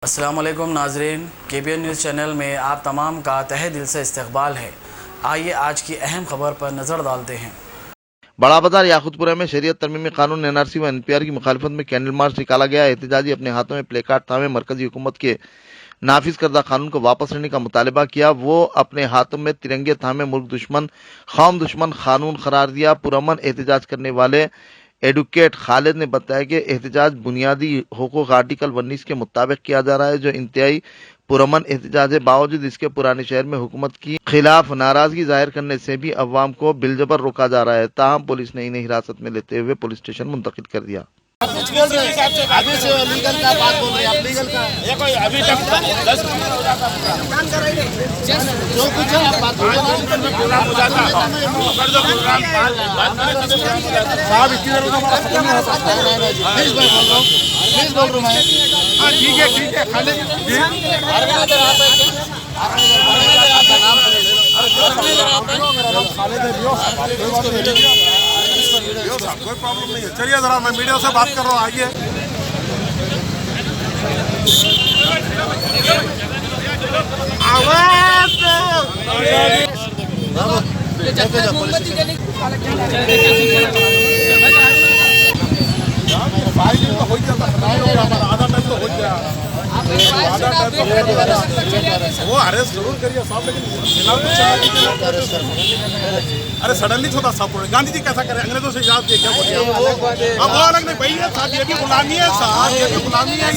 अस्सलाम वालेकुम नाज़रीन, KBN न्यूज़ चैनल में आप तमाम का तहे दिल से इस्तकबाल है। आइए आज की अहम खबर पर नज़र डालते हैं। बड़ा बाजार याकुतपुरा में शरीयत तरमीमी कानून NRC व NPR की मुखालफत में कैंडल मार्च निकाला गया। एहतजाजी अपने हाथों में प्ले कार्ड थामे मरकजी हुकूमत के नाफिज करदा कानून को वापस लेने का मुतालबा किया। वो अपने हाथों में तिरंगे थामे मुल्क दुश्मन, कौम दुश्मन कानून करार दिया। पुरअमन एहतजाज करने वाले एडवोकेट खालिद ने बताया कि एहतजाज बुनियादी हुकूक आर्टिकल 19 के मुताबिक किया जा रहा है, जो इंतहाई पुरअमन एहतजाज है। बावजूद इसके पुराने शहर में हुकूमत की खिलाफ नाराजगी जाहिर करने से भी अवाम को बिलजबर रोका जा रहा है। ताहम पुलिस ने इन्हें हिरासत में लेते हुए पुलिस स्टेशन मुंतकिल कर दिया। बोल रहे हैं अभी से लीगल का बात बोल रहे हैं आप लीगल का ये कोई अभी तक 10 जो कुछ है आप बात प्रोग्राम हो जाता कर दो प्रोग्राम साहब इतनी देर में खत्म नहीं हो सकता है जी प्लीज बोल रहा हूं मैं हां ठीक है खाली जी आपका नाम मेरा नाम खालिद है कोई प्रॉब्लम नहीं है। चलिए जरा मैं मीडिया से बात कर रहा हूँ, आइए। आवाज आधा टाइम तो हो गया, वो अरेस्ट जरूर करिए साहब, लेकिन अरे सडनली छोटा साहब गांधी जी कैसा करें, अंग्रेजों से याद क्या बोलिए अब वो अलग नहीं भाई है साहब, ये भी गुलामी है साहब, ये भी गुलामी है,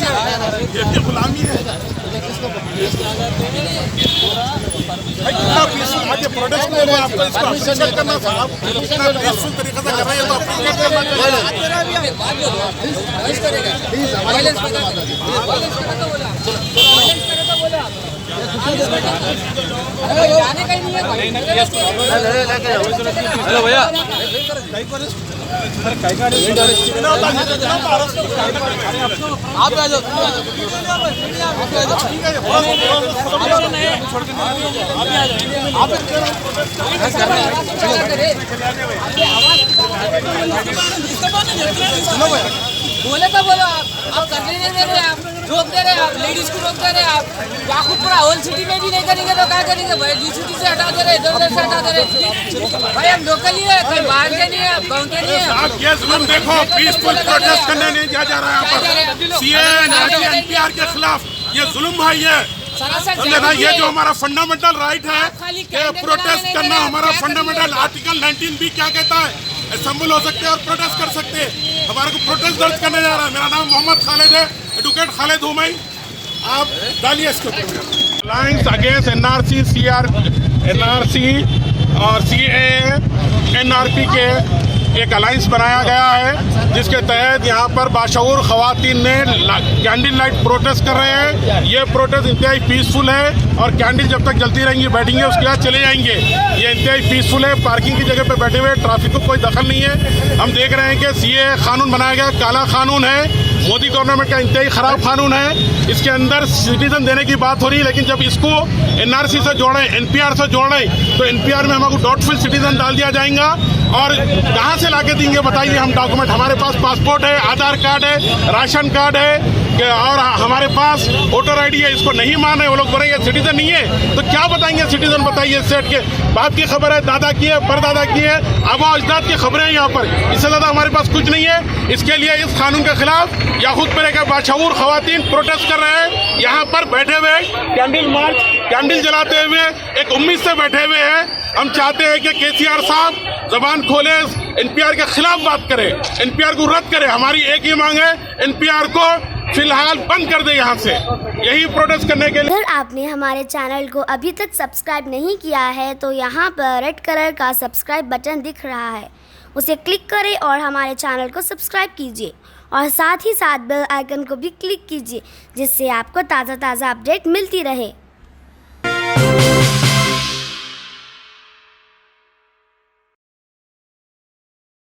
ये भी गुलामी है भाई। कितना पीसफुल आगे प्रोटेस्ट में आपको इसको अप्रिशिएट करना साहब, कितना पीसफुल तरीके से कर रहे हैं तो अप्रिशिएट हेलो भैया आप आ जाओ, बोले तो बोलो, आप करने नहीं दे रहे, आप रोक दे रहे, आप लेडीज को रोक दे रहे, आप याकुतपुरा होल सिटी में भी नहीं करेंगे तो क्या करेंगे भाई? डी सिटी से हटा दे रहे, इधर से हटा दे रहे भाई, हम लोकल ही है, कोई बाहर के नहीं है, गाँव के नहीं है। आप ये जुल्म देखो, पीसफुल प्रोटेस्ट करने नहीं दिया जा रहा है यहाँ पर, सीए NPR के खिलाफ ये जुल्म है, ये ना, ये जो हमारा फंडामेंटल राइट है कि प्रोटेस्ट करना, हमारा फंडामेंटल आर्टिकल 19B क्या कहता है, असेंबल हो सकते हैं और प्रोटेस्ट कर सकते हैं। हमारे को प्रोटेस्ट दर्ज करने जा रहा है। मेरा नाम मोहम्मद खालिद है, एडवोकेट खालिद हूँ मैं। आप डालिए इसके ऊपर अलायंस अगेंस्ट NRC और CAA NRP के एक अलायंस बनाया गया है, जिसके तहत यहाँ पर बाशऊर खवातीन ने कैंडल लाइट प्रोटेस्ट कर रहे हैं। ये प्रोटेस्ट इंतहाई पीसफुल है और कैंडल जब तक जलती रहेंगी बैठेंगे, उसके बाद चले जाएंगे। ये इंतहाई पीसफुल है, पार्किंग की जगह पे बैठे हुए, ट्रैफिक को कोई दखल नहीं है। हम देख रहे हैं कि CAA कानून बनाया गया, काला कानून है, मोदी गवर्नमेंट का इंतहाई खराब कानून है। इसके अंदर सिटीजन देने की बात हो रही है, लेकिन जब इसको NRC से जोड़ें, NPR से जोड़ें तो NPR में हमको डाउटफुल सिटीजन डाल दिया जाएगा। और कहाँ से लाके देंगे बताइए हम डॉक्यूमेंट? हमारे पास पासपोर्ट है, आधार कार्ड है, राशन कार्ड है और हमारे पास वोटर ID है। इसको नहीं माने, वो लोग बोलेंगे सिटीजन नहीं है, तो क्या बताएंगे सिटीजन? बताइए, सेठ के बाप की खबर है, दादा की है, परदादा की है, आबा अजदाद की खबरें हैं यहाँ पर, इससे ज्यादा हमारे पास कुछ नहीं है। इसके लिए इस कानून के खिलाफ याकुतपुरा के बाशऊर खवातीन प्रोटेस्ट कर रहे हैं। यहाँ पर बैठे हुए कैंडल मार्च, कैंडल जलाते हुए एक उम्मीद से बैठे हुए हैं। हम चाहते हैं कि KCR साहब जबान खोले, NPR के खिलाफ बात करें, NPR को रद्द करें। हमारी एक ही मांग है, NPR को फिलहाल बंद कर दे यहाँ से, यही प्रोटेस्ट करने के लिए। अगर आपने हमारे चैनल को अभी तक सब्सक्राइब नहीं किया है तो यहाँ पर रेड कलर का सब्सक्राइब बटन दिख रहा है, उसे क्लिक करें और हमारे चैनल को सब्सक्राइब कीजिए और साथ ही साथ बेल आइकन को भी क्लिक कीजिए, जिससे आपको ताज़ा अपडेट मिलती रहे।